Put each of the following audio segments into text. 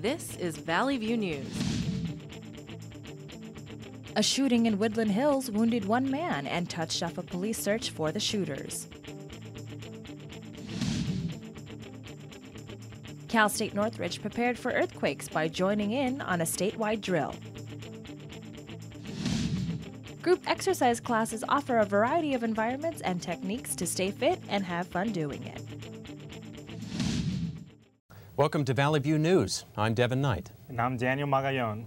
This is Valley View News. A shooting in Woodland Hills wounded one man and touched off a police search for the shooters. Cal State Northridge prepared for earthquakes by joining in on a statewide drill. Group exercise classes offer a variety of environments and techniques to stay fit and have fun doing it. Welcome to Valley View News. I'm Devin Knight. And I'm Daniel Magayon.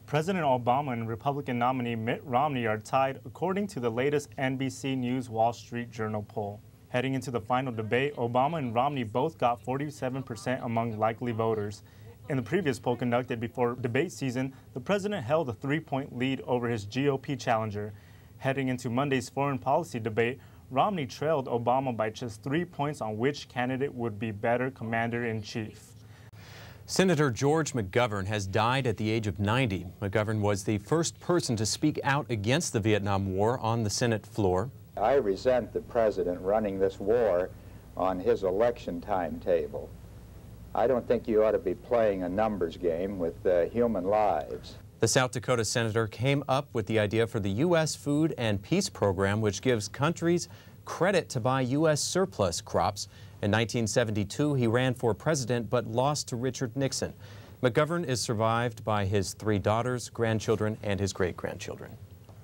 President Obama and Republican nominee Mitt Romney are tied according to the latest NBC News Wall Street Journal poll. Heading into the final debate, Obama and Romney both got 47% among likely voters. In the previous poll conducted before debate season, the president held a 3-point lead over his GOP challenger. Heading into Monday's foreign policy debate, Romney trailed Obama by just 3 points on which candidate would be better commander-in-chief. Senator George McGovern has died at the age of 90. McGovern was the first person to speak out against the Vietnam War on the Senate floor. I resent the president running this war on his election timetable. I don't think you ought to be playing a numbers game with human lives. The South Dakota senator came up with the idea for the U.S. Food and Peace Program, which gives countries credit to buy U.S. surplus crops. In 1972, he ran for president but lost to Richard Nixon. McGovern is survived by his 3 daughters, grandchildren, and his great-grandchildren.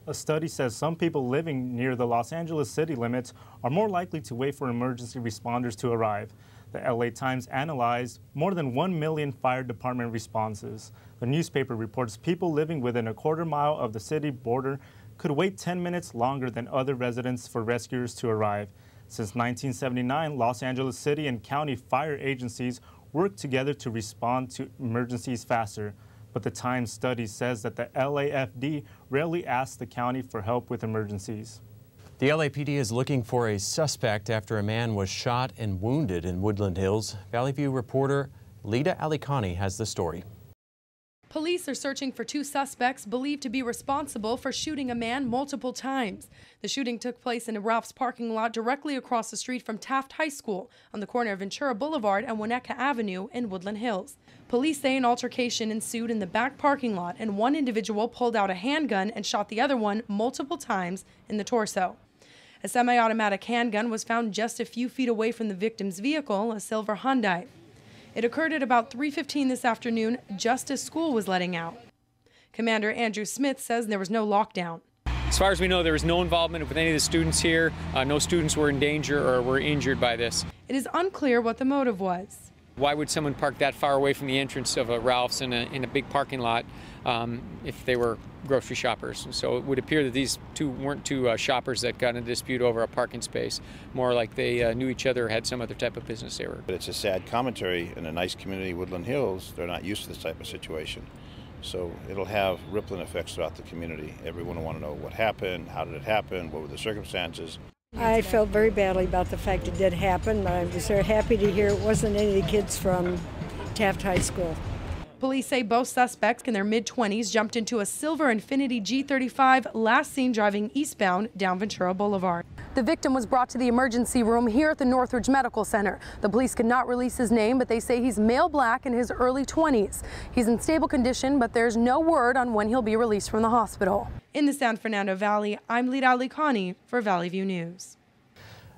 A study says some people living near the Los Angeles city limits are more likely to wait for emergency responders to arrive. The LA Times analyzed more than 1 million fire department responses. The newspaper reports people living within a quarter mile of the city border could wait 10 minutes longer than other residents for rescuers to arrive. Since 1979, Los Angeles City and county fire agencies work together to respond to emergencies faster. But the Times study says that the LAFD rarely asks the county for help with emergencies. The LAPD is looking for a suspect after a man was shot and wounded in Woodland Hills. Valley View reporter Lita Alicani has the story. Police are searching for 2 suspects believed to be responsible for shooting a man multiple times. The shooting took place in a Ralph's parking lot directly across the street from Taft High School on the corner of Ventura Boulevard and Winnetka Avenue in Woodland Hills. Police say an altercation ensued in the back parking lot and one individual pulled out a handgun and shot the other one multiple times in the torso. A semi-automatic handgun was found just a few feet away from the victim's vehicle, a silver Hyundai. It occurred at about 3:15 this afternoon, just as school was letting out. Commander Andrew Smith says there was no lockdown. As far as we know, there was no involvement with any of the students here. No students were in danger or were injured by this. It is unclear what the motive was. Why would someone park that far away from the entrance of a Ralph's in a big parking lot if they were grocery shoppers? So it would appear that these two weren't 2 shoppers that got in a dispute over a parking space. More like they knew each other or had some other type of business they were. But it's a sad commentary in a nice community, Woodland Hills. They're not used to this type of situation. So it'll have rippling effects throughout the community. Everyone will want to know what happened, how did it happen, what were the circumstances. I felt very badly about the fact it did happen, but I'm just very happy to hear it wasn't any of the kids from Taft High School. Police say both suspects in their mid-20s jumped into a silver Infiniti G35 last seen driving eastbound down Ventura Boulevard. The victim was brought to the emergency room here at the Northridge Medical Center. The police could not release his name, but they say he's male black in his early 20s. He's in stable condition, but there's no word on when he'll be released from the hospital. In the San Fernando Valley, I'm Lita Alicani for Valley View News.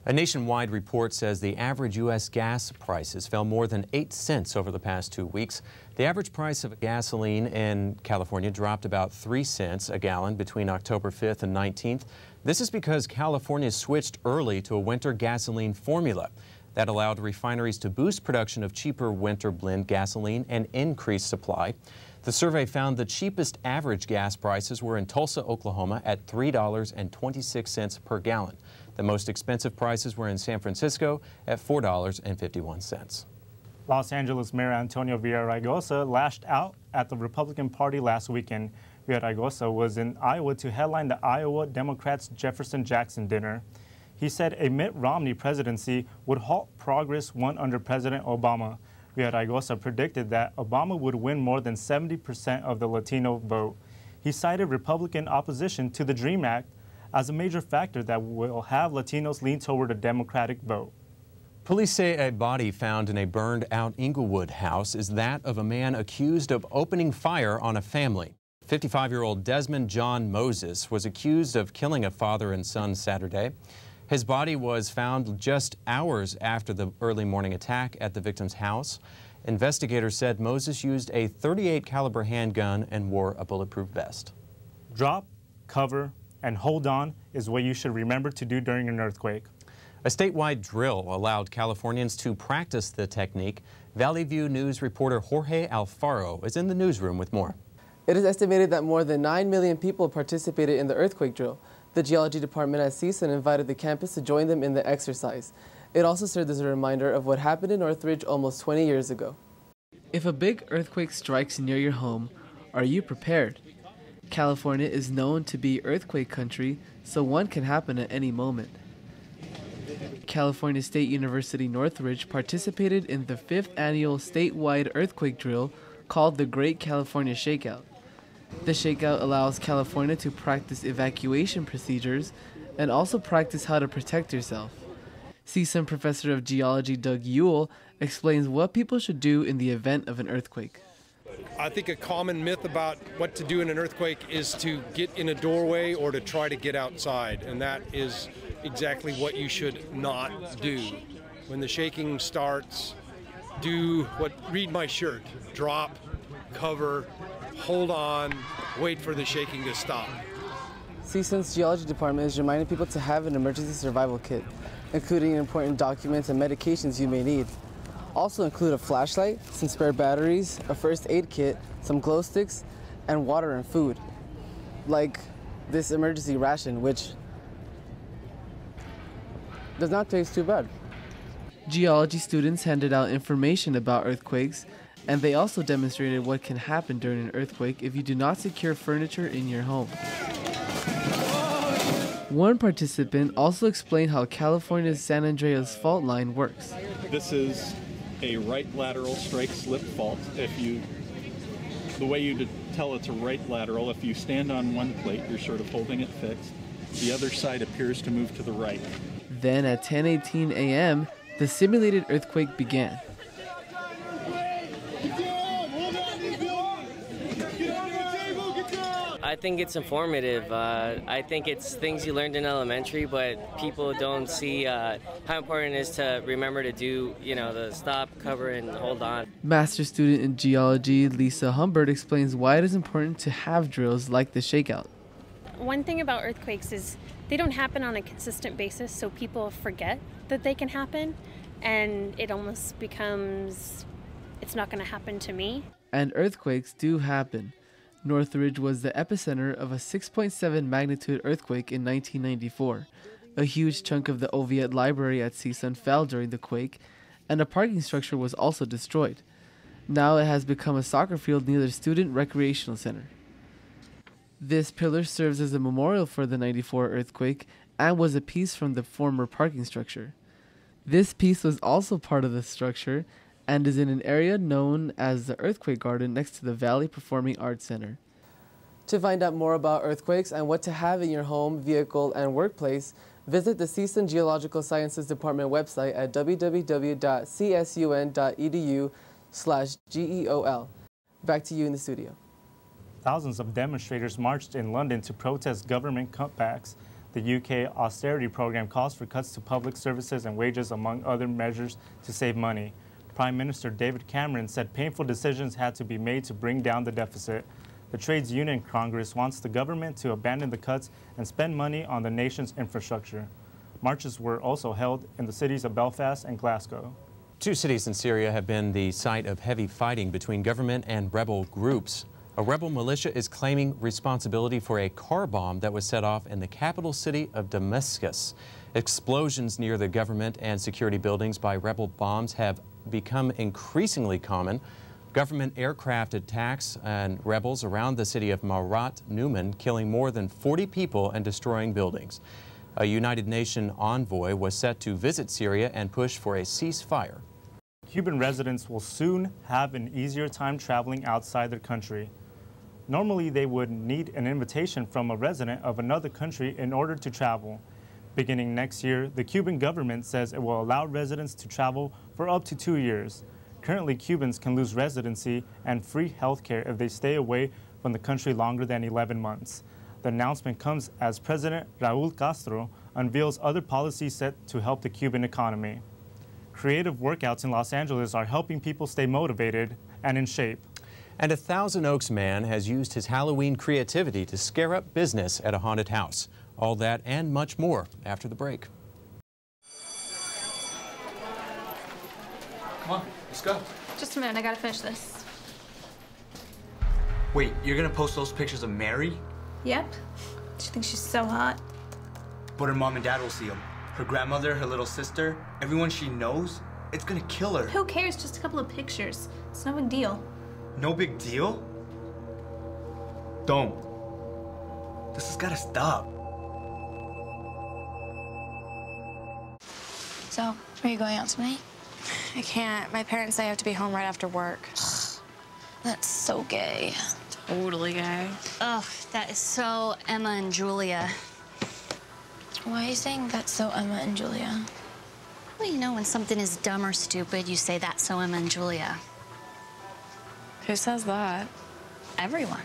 A nationwide report says the average U.S. gas prices fell more than 8 cents over the past 2 weeks. The average price of gasoline in California dropped about 3 cents a gallon between October 5th and 19th. This is because California switched early to a winter gasoline formula. That allowed refineries to boost production of cheaper winter blend gasoline and increase supply. The survey found the cheapest average gas prices were in Tulsa, Oklahoma at $3.26 per gallon. The most expensive prices were in San Francisco at $4.51. Los Angeles Mayor Antonio Villaraigosa lashed out at the Republican Party last weekend. Villaraigosa was in Iowa to headline the Iowa Democrats' Jefferson Jackson dinner. He said a Mitt Romney presidency would halt progress won under President Obama. Villaraigosa predicted that Obama would win more than 70% of the Latino vote. He cited Republican opposition to the DREAM Act as a major factor that will have Latinos lean toward a Democratic vote. Police say a body found in a burned-out Inglewood house is that of a man accused of opening fire on a family. 55-year-old Desmond John Moses was accused of killing a father and son Saturday. His body was found just hours after the early morning attack at the victim's house. Investigators said Moses used a .38 caliber handgun and wore a bulletproof vest. Drop, cover, and hold on is what you should remember to do during an earthquake. A statewide drill allowed Californians to practice the technique. Valley View News reporter Jorge Alfaro is in the newsroom with more. It is estimated that more than 9 million people participated in the earthquake drill. The geology department at CSUN invited the campus to join them in the exercise. It also served as a reminder of what happened in Northridge almost 20 years ago. If a big earthquake strikes near your home, are you prepared? California is known to be earthquake country, so one can happen at any moment. California State University Northridge participated in the 5th annual statewide earthquake drill called the Great California Shakeout. The shakeout allows California to practice evacuation procedures and also practice how to protect yourself. CSUN professor of geology Doug Ewell explains what people should do in the event of an earthquake. I think a common myth about what to do in an earthquake is to get in a doorway or to try to get outside, and that is exactly what you should not do. When the shaking starts, read my shirt, drop, cover, hold on, wait for the shaking to stop. CSUN's geology department is reminding people to have an emergency survival kit, including important documents and medications you may need. Also include a flashlight, some spare batteries, a first aid kit, some glow sticks, and water and food. Like this emergency ration, which does not taste too bad. Geology students handed out information about earthquakes, and they also demonstrated what can happen during an earthquake if you do not secure furniture in your home. One participant also explained how California's San Andreas fault line works. This is a right lateral strike-slip fault. The way you tell it's a right lateral, if you stand on one plate, you're sort of holding it fixed. The other side appears to move to the right. Then at 10:18 a.m., the simulated earthquake began. I think it's informative. I think it's things you learned in elementary, but people don't see how important it is to remember to do, the stop, cover, and hold on. Master's student in geology, Lisa Humbert, explains why it is important to have drills like the shakeout. One thing about earthquakes is they don't happen on a consistent basis, so people forget that they can happen, and it almost becomes, it's not going to happen to me. And earthquakes do happen. Northridge was the epicenter of a 6.7 magnitude earthquake in 1994. A huge chunk of the Oviatt Library at CSUN fell during the quake, and a parking structure was also destroyed. Now it has become a soccer field near the Student Recreational Center. This pillar serves as a memorial for the 94 earthquake and was a piece from the former parking structure. This piece was also part of the structure and is in an area known as the Earthquake Garden next to the Valley Performing Arts Center. To find out more about earthquakes and what to have in your home, vehicle, and workplace, visit the CSUN Geological Sciences Department website at www.csun.edu/GEOL. Back to you in the studio. Thousands of demonstrators marched in London to protest government cutbacks. The UK austerity program calls for cuts to public services and wages, among other measures to save money. Prime Minister David Cameron said painful decisions had to be made to bring down the deficit. The Trades Union Congress wants the government to abandon the cuts and spend money on the nation's infrastructure. Marches were also held in the cities of Belfast and Glasgow. 2 cities in Syria have been the site of heavy fighting between government and rebel groups. A rebel militia is claiming responsibility for a car bomb that was set off in the capital city of Damascus. Explosions near the government and security buildings by rebel bombs have become increasingly common. Government aircraft attacks and rebels around the city of Marat Numan, killing more than 40 people and destroying buildings. A United Nations envoy was set to visit Syria and push for a ceasefire. Cuban residents will soon have an easier time traveling outside their country. Normally, they would need an invitation from a resident of another country in order to travel. Beginning next year, the Cuban government says it will allow residents to travel for up to 2 years. Currently, Cubans can lose residency and free health care if they stay away from the country longer than 11 months. The announcement comes as President Raúl Castro unveils other policies set to help the Cuban economy. Creative workouts in Los Angeles are helping people stay motivated and in shape. And a Thousand Oaks man has used his Halloween creativity to scare up business at a haunted house. All that and much more after the break. Come on, let's go. Just a minute, I gotta finish this. Wait, you're gonna post those pictures of Mary? Yep. She thinks she's so hot. But her mom and dad will see them. Her grandmother, her little sister, everyone she knows, it's gonna kill her. Who cares? Just a couple of pictures. It's no big deal. No big deal? Don't. This has gotta stop. So, are you going out tonight? I can't. My parents say I have to be home right after work. That's so gay. Totally gay. Ugh, that is so Emma and Julia. Why are you saying that's so Emma and Julia? Well, you know, when something is dumb or stupid, you say that's so Emma and Julia. Who says that? Everyone.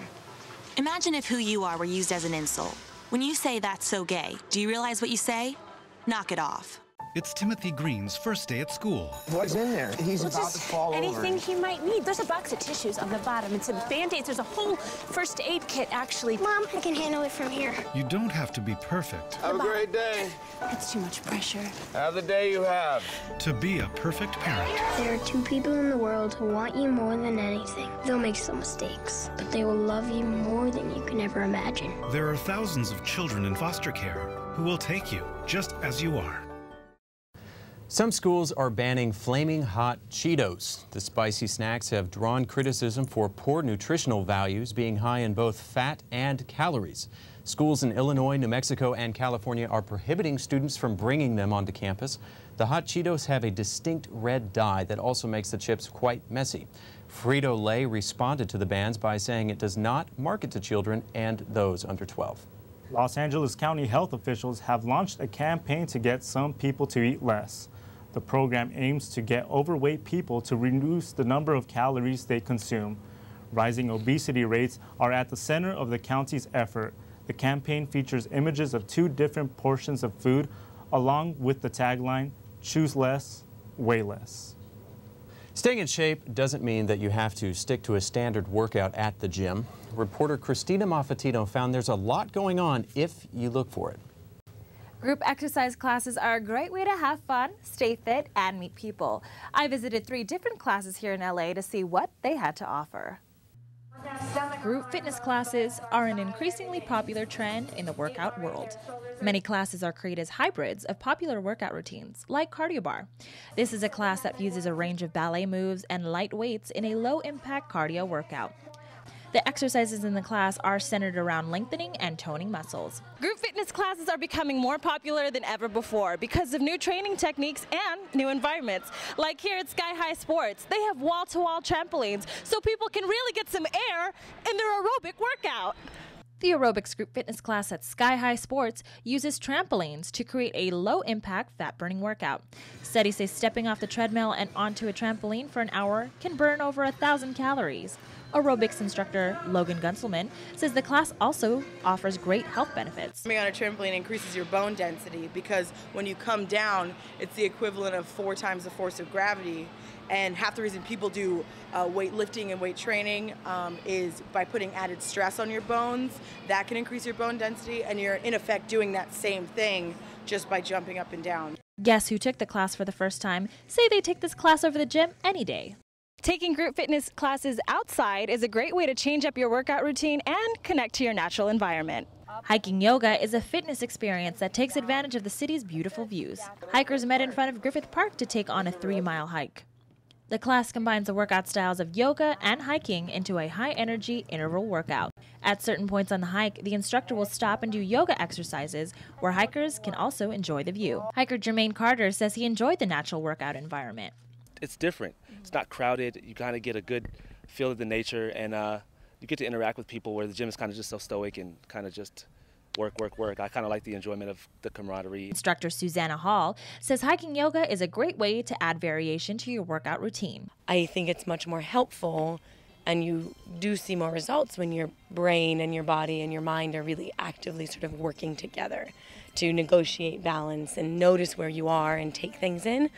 Imagine if who you are were used as an insult. When you say that's so gay, do you realize what you say? Knock it off. It's Timothy Green's first day at school. What's in there? He's about to fall over. Anything he might need. There's a box of tissues on the bottom and some Band-Aids. There's a whole first aid kit, actually. Mom, I can handle it from here. You don't have to be perfect. Have a great day. That's too much pressure. Have the day you have. To be a perfect parent. There are two people in the world who want you more than anything. They'll make some mistakes, but they will love you more than you can ever imagine. There are thousands of children in foster care who will take you just as you are. Some schools are banning flaming hot Cheetos. The spicy snacks have drawn criticism for poor nutritional values, being high in both fat and calories. Schools in Illinois, New Mexico, and California are prohibiting students from bringing them onto campus. The hot Cheetos have a distinct red dye that also makes the chips quite messy. Frito-Lay responded to the bans by saying it does not market to children and those under 12. Los Angeles County health officials have launched a campaign to get some people to eat less. The program aims to get overweight people to reduce the number of calories they consume. Rising obesity rates are at the center of the county's effort. The campaign features images of 2 different portions of food, along with the tagline, "Choose less, weigh less." Staying in shape doesn't mean that you have to stick to a standard workout at the gym. Reporter Christina Maffatino found there's a lot going on if you look for it. Group exercise classes are a great way to have fun, stay fit, and meet people. I visited 3 different classes here in LA to see what they had to offer. Group fitness classes are an increasingly popular trend in the workout world. Many classes are created as hybrids of popular workout routines, like cardio bar. This is a class that uses a range of ballet moves and light weights in a low-impact cardio workout. The exercises in the class are centered around lengthening and toning muscles. Group fitness classes are becoming more popular than ever before because of new training techniques and new environments. Like here at Sky High Sports, they have wall-to-wall trampolines so people can really get some air in their aerobic workout. The aerobics group fitness class at Sky High Sports uses trampolines to create a low-impact fat-burning workout. Studies say stepping off the treadmill and onto a trampoline for an hour can burn over 1,000 calories. Aerobics instructor Logan Gunselman says the class also offers great health benefits. Jumping on a trampoline increases your bone density because when you come down, it's the equivalent of 4 times the force of gravity. And half the reason people do weightlifting and weight training is by putting added stress on your bones. That can increase your bone density, and you're in effect doing that same thing just by jumping up and down. Guests who took the class for the first time say they take this class over the gym any day. Taking group fitness classes outside is a great way to change up your workout routine and connect to your natural environment. Hiking yoga is a fitness experience that takes advantage of the city's beautiful views. Hikers met in front of Griffith Park to take on a 3-mile hike. The class combines the workout styles of yoga and hiking into a high-energy interval workout. At certain points on the hike, the instructor will stop and do yoga exercises where hikers can also enjoy the view. Hiker Jermaine Carter says he enjoyed the natural workout environment. It's different. It's not crowded. You kind of get a good feel of the nature, and you get to interact with people where the gym is kind of just so stoic and kind of just work, work, work. I kind of like the enjoyment of the camaraderie. Instructor Susanna Hall says hiking yoga is a great way to add variation to your workout routine. I think it's much more helpful, and you do see more results when your brain and your body and your mind are really actively sort of working together to negotiate balance and notice where you are and take things in.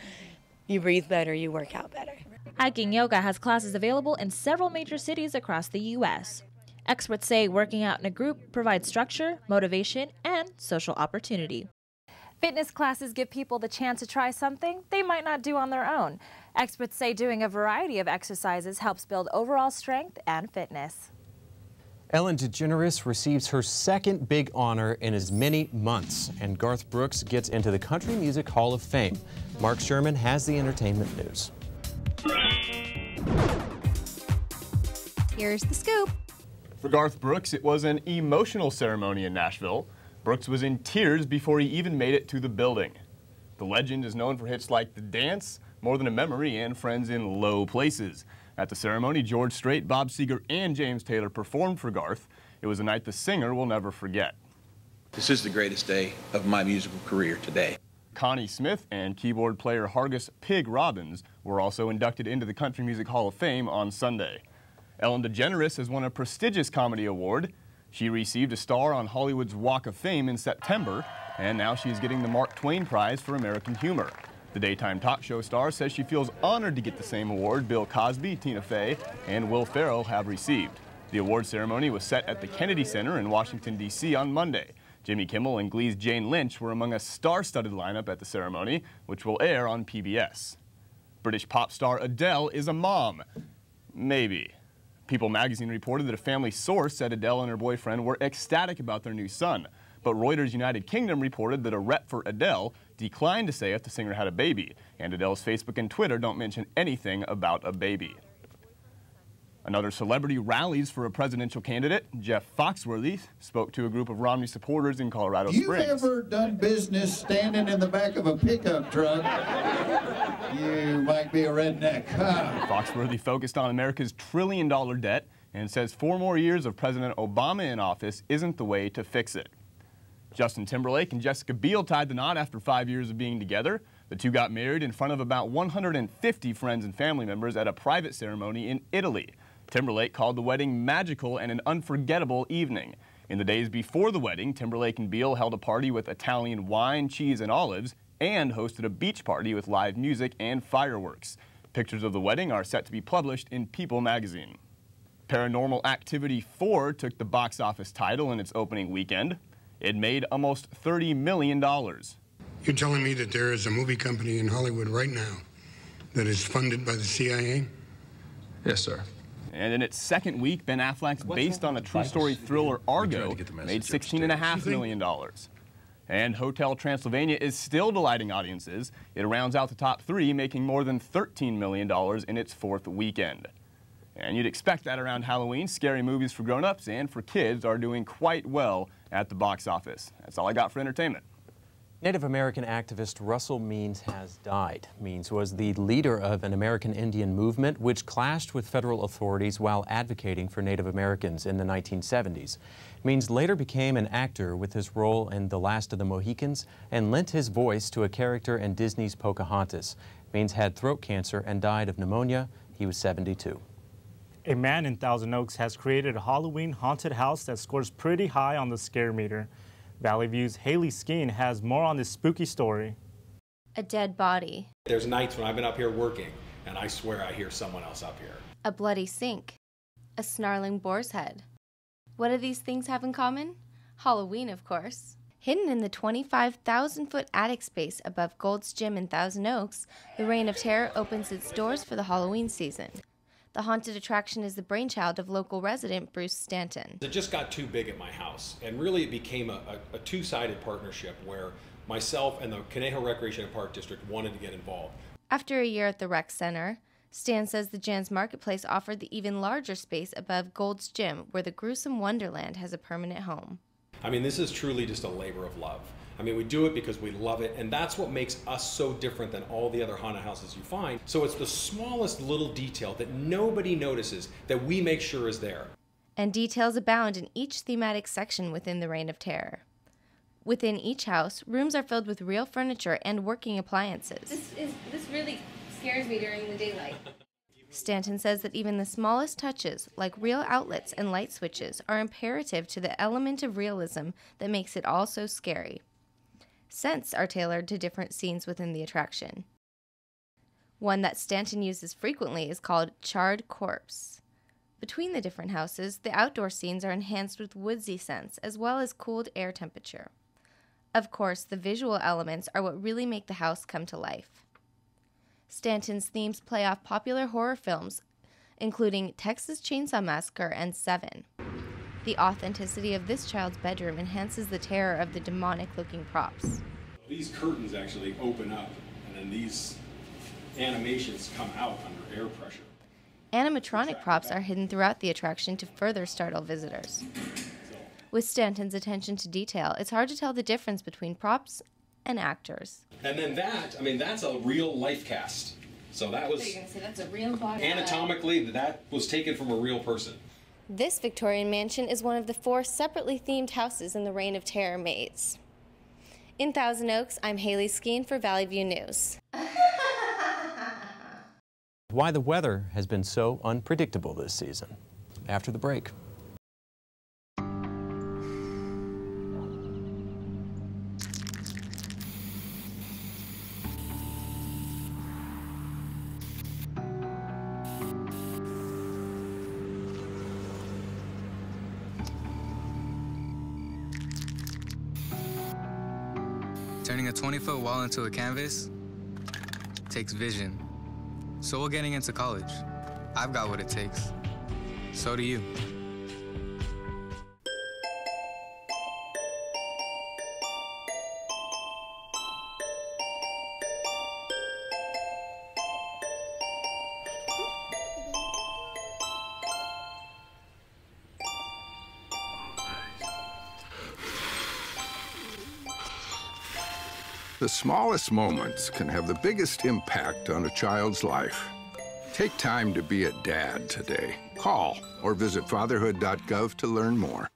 You breathe better, you work out better. Hiking yoga has classes available in several major cities across the U.S. Experts say working out in a group provides structure, motivation, and social opportunity. Fitness classes give people the chance to try something they might not do on their own. Experts say doing a variety of exercises helps build overall strength and fitness. Ellen DeGeneres receives her second big honor in as many months, and Garth Brooks gets into the Country Music Hall of Fame. Mark Sherman has the entertainment news. Here's the scoop. For Garth Brooks, it was an emotional ceremony in Nashville. Brooks was in tears before he even made it to the building. The legend is known for hits like The Dance, More Than a Memory, and Friends in Low Places. At the ceremony, George Strait, Bob Seger, and James Taylor performed for Garth. It was a night the singer will never forget. This is the greatest day of my musical career today. Connie Smith and keyboard player Hargus Pig Robbins were also inducted into the Country Music Hall of Fame on Sunday. Ellen DeGeneres has won a prestigious comedy award. She received a star on Hollywood's Walk of Fame in September, and now she's getting the Mark Twain Prize for American Humor. The daytime talk show star says she feels honored to get the same award Bill Cosby, Tina Fey, and Will Ferrell have received. The award ceremony was set at the Kennedy Center in Washington, D.C. on Monday. Jimmy Kimmel and Glee's Jane Lynch were among a star-studded lineup at the ceremony, which will air on PBS. British pop star Adele is a mom. Maybe. People magazine reported that a family source said Adele and her boyfriend were ecstatic about their new son. But Reuters United Kingdom reported that a rep for Adele declined to say if the singer had a baby, and Adele's Facebook and Twitter don't mention anything about a baby. Another celebrity rallies for a presidential candidate. Jeff Foxworthy spoke to a group of Romney supporters in Colorado Springs. You've ever done business standing in the back of a pickup truck? You might be a redneck, huh? Foxworthy focused on America's trillion-dollar debt and says 4 more years of President Obama in office isn't the way to fix it. Justin Timberlake and Jessica Biel tied the knot after 5 years of being together. The two got married in front of about 150 friends and family members at a private ceremony in Italy. Timberlake called the wedding magical and an unforgettable evening. In the days before the wedding, Timberlake and Biel held a party with Italian wine, cheese, and olives, and hosted a beach party with live music and fireworks. Pictures of the wedding are set to be published in People magazine. Paranormal Activity 4 took the box office title in its opening weekend. It made almost $30 million. You're telling me that there is a movie company in Hollywood right now that is funded by the CIA? Yes, sir. And in its second week, Ben Affleck's based on a true story thriller Argo made $16.5 million. And Hotel Transylvania is still delighting audiences. It rounds out the top 3, making more than $13 million in its 4th weekend. And you'd expect that around Halloween. Scary movies for grown-ups and for kids are doing quite well at the box office. That's all I got for entertainment. Native American activist Russell Means has died. Means was the leader of an American Indian movement which clashed with federal authorities while advocating for Native Americans in the 1970s. Means later became an actor with his role in The Last of the Mohicans and lent his voice to a character in Disney's Pocahontas. Means had throat cancer and died of pneumonia. He was 72. A man in Thousand Oaks has created a Halloween haunted house that scores pretty high on the scare meter. Valley View's Haley Skeen has more on this spooky story. A dead body. There's nights when I've been up here working, and I swear I hear someone else up here. A bloody sink. A snarling boar's head. What do these things have in common? Halloween, of course. Hidden in the 25,000-foot attic space above Gold's Gym in Thousand Oaks, the Reign of Terror opens its doors for the Halloween season. The haunted attraction is the brainchild of local resident Bruce Stanton. It just got too big at my house, and really it became a two-sided partnership where myself and the Conejo Recreation and Park District wanted to get involved. After a year at the rec center, Stan says the Jan's Marketplace offered the even larger space above Gold's Gym, where the gruesome Wonderland has a permanent home. I mean, this is truly just a labor of love. I mean, we do it because we love it, and that's what makes us so different than all the other haunted houses you find. So it's the smallest little detail that nobody notices that we make sure is there. And details abound in each thematic section within the Reign of Terror. Within each house, rooms are filled with real furniture and working appliances. This really scares me during the daylight. Stanton says that even the smallest touches, like real outlets and light switches, are imperative to the element of realism that makes it all so scary. Scents are tailored to different scenes within the attraction. One that Stanton uses frequently is called Charred Corpse. Between the different houses, the outdoor scenes are enhanced with woodsy scents as well as cooled air temperature. Of course, the visual elements are what really make the house come to life. Stanton's themes play off popular horror films, including Texas Chainsaw Massacre and Seven. The authenticity of this child's bedroom enhances the terror of the demonic-looking props. These curtains actually open up, and then these animations come out under air pressure. Animatronic props are hidden throughout the attraction to further startle visitors. With Stanton's attention to detail, it's hard to tell the difference between props and actors. And then that's a real life cast. So that was, So you're going to say that's a real body? anatomically, that was taken from a real person. This Victorian mansion is one of the 4 separately themed houses in the Reign of Terror maze. In Thousand Oaks, I'm Haley Skeen for Valley View News. Why the weather has been so unpredictable this season. After the break. Turning a 20-foot wall into a canvas takes vision. So will getting into college. I've got what it takes. So do you. The smallest moments can have the biggest impact on a child's life. Take time to be a dad today. Call or visit fatherhood.gov to learn more.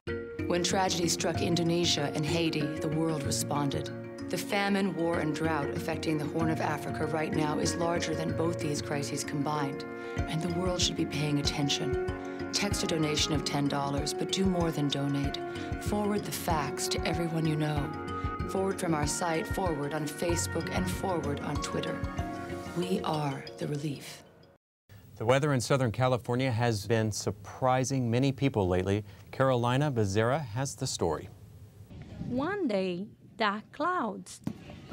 When tragedy struck Indonesia and Haiti, the world responded. The famine, war, and drought affecting the Horn of Africa right now is larger than both these crises combined, and the world should be paying attention. Text a donation of $10, but do more than donate. Forward the facts to everyone you know. Forward from our site, forward on Facebook, and forward on Twitter. We are the relief. The weather in Southern California has been surprising many people lately. Carolina Becerra has the story. One day, dark clouds.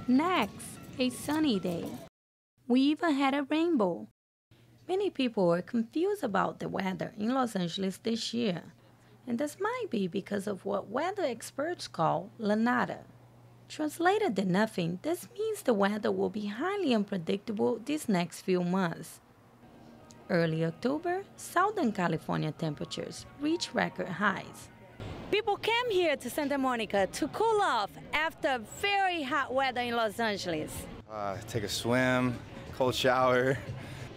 Next, a sunny day. We even had a rainbow. Many people were confused about the weather in Los Angeles this year, and this might be because of what weather experts call La Nada. Translated to nothing, this means the weather will be highly unpredictable these next few months. Early October, Southern California temperatures reach record highs. People came here to Santa Monica to cool off after very hot weather in Los Angeles. Take a swim, cold shower.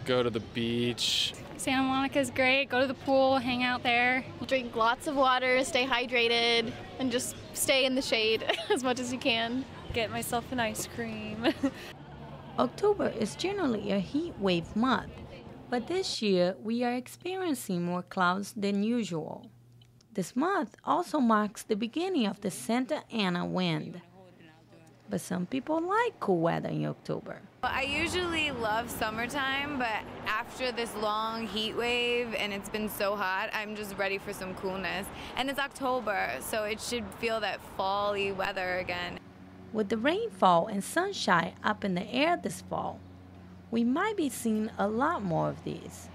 Go to the beach. Santa Monica's great. Go to the pool, hang out there. Drink lots of water, stay hydrated, and just stay in the shade as much as you can. Get myself an ice cream. October is generally a heat wave month, but this year we are experiencing more clouds than usual. This month also marks the beginning of the Santa Ana wind. But some people like cool weather in October. I usually love summertime, but after this long heat wave and it's been so hot, I'm just ready for some coolness. And it's October, so it should feel that fall-y weather again. With the rainfall and sunshine up in the air this fall, we might be seeing a lot more of these.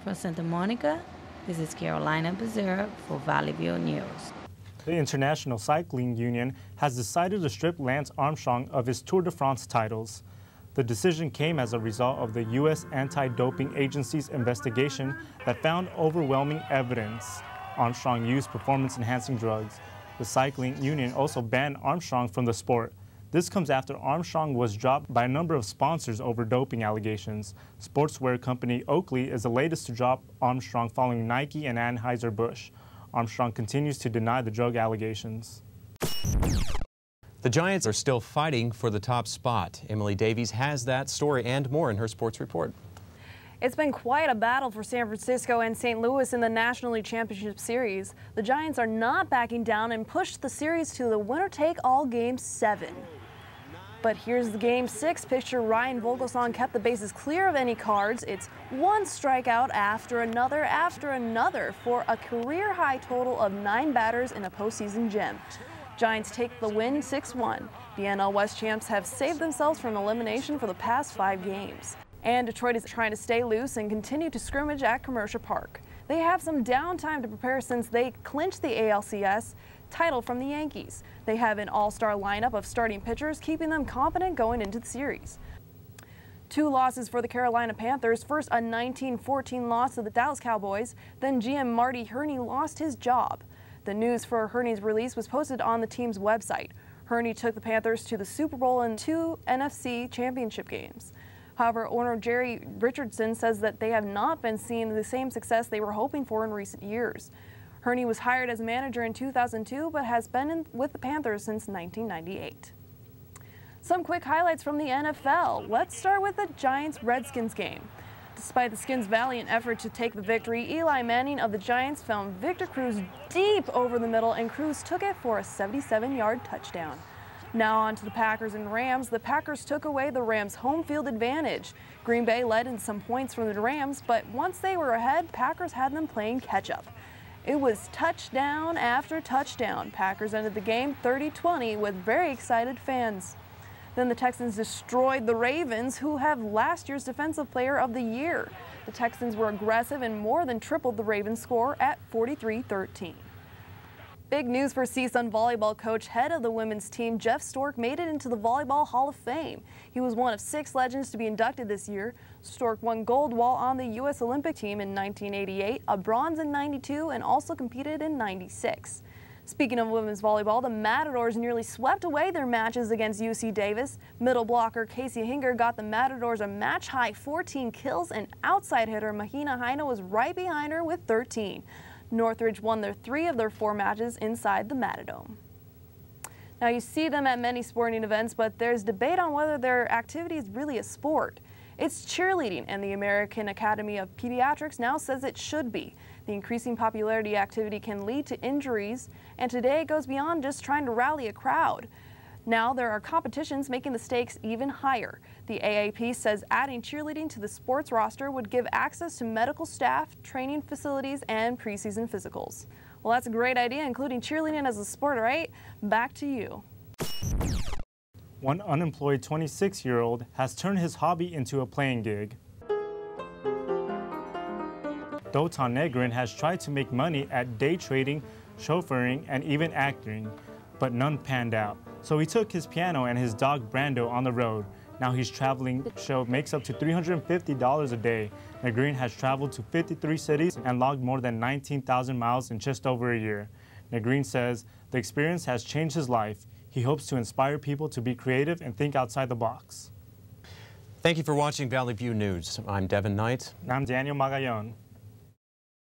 From Santa Monica, this is Carolina Becerra for Valley View News. The International Cycling Union has decided to strip Lance Armstrong of his Tour de France titles. The decision came as a result of the U.S. Anti-Doping Agency's investigation that found overwhelming evidence Armstrong used performance-enhancing drugs. The cycling union also banned Armstrong from the sport. This comes after Armstrong was dropped by a number of sponsors over doping allegations. Sportswear company Oakley is the latest to drop Armstrong following Nike and Anheuser-Busch. Armstrong continues to deny the drug allegations. The Giants are still fighting for the top spot. Emily Davies has that story and more in her sports report. It's been quite a battle for San Francisco and St. Louis in the National League Championship Series. The Giants are not backing down and pushed the series to the winner-take-all Game 7. But here's the Game 6 picture. Ryan Vogelsong kept the bases clear of any cards. It's one strikeout after another for a career-high total of 9 batters in a postseason gem. Giants take the win 6-1. The NL West champs have saved themselves from elimination for the past 5 games. And Detroit is trying to stay loose and continue to scrimmage at Commercial Park. They have some downtime to prepare since they clinched the ALCS title from the Yankees. They have an all-star lineup of starting pitchers, keeping them confident going into the series. 2 losses for the Carolina Panthers. First, a 19-14 loss to the Dallas Cowboys. Then GM Marty Herney lost his job. The news for Herney's release was posted on the team's website. Herney took the Panthers to the Super Bowl and 2 NFC championship games. However, owner Jerry Richardson says that they have not been seeing the same success they were hoping for in recent years. Herney was hired as manager in 2002, but has been with the Panthers since 1998. Some quick highlights from the NFL. Let's start with the Giants-Redskins game. Despite the Skins' valiant effort to take the victory, Eli Manning of the Giants found Victor Cruz deep over the middle, and Cruz took it for a 77-yard touchdown. Now on to the Packers and Rams. The Packers took away the Rams' home field advantage. Green Bay led in some points from the Rams, but once they were ahead, Packers had them playing catch-up. It was touchdown after touchdown. Packers ended the game 30-20 with very excited fans. Then the Texans destroyed the Ravens, who have last year's Defensive Player of the Year. The Texans were aggressive and more than tripled the Ravens' score at 43-13. Big news for CSUN volleyball coach, head of the women's team, Jeff Stork, made it into the Volleyball Hall of Fame. He was one of 6 legends to be inducted this year. Stork won gold while on the U.S. Olympic team in 1988, a bronze in 92, and also competed in 96. Speaking of women's volleyball, the Matadors nearly swept away their matches against UC Davis. Middle blocker Casey Hinger got the Matadors a match-high 14 kills, and outside hitter Mahina Haina was right behind her with 13. Northridge won their 3 of their 4 matches inside the Matadome. Now, you see them at many sporting events, but there's debate on whether their activity is really a sport. It's cheerleading, and the American Academy of Pediatrics now says it should be. The increasing popularity activity can lead to injuries, and today it goes beyond just trying to rally a crowd. Now there are competitions making the stakes even higher. The AAP says adding cheerleading to the sports roster would give access to medical staff, training facilities, and preseason physicals. Well, that's a great idea, including cheerleading as a sport, right? Back to you. One unemployed 26-year-old has turned his hobby into a playing gig. Dotan Negrin has tried to make money at day trading, chauffeuring, and even acting, but none panned out. So he took his piano and his dog Brando on the road. Now his traveling show makes up to $350 a day. Negrin has traveled to 53 cities and logged more than 19,000 miles in just over a year. Negrin says the experience has changed his life. He hopes to inspire people to be creative and think outside the box. Thank you for watching Valley View News. I'm Devin Knight. And I'm Daniel Magayon.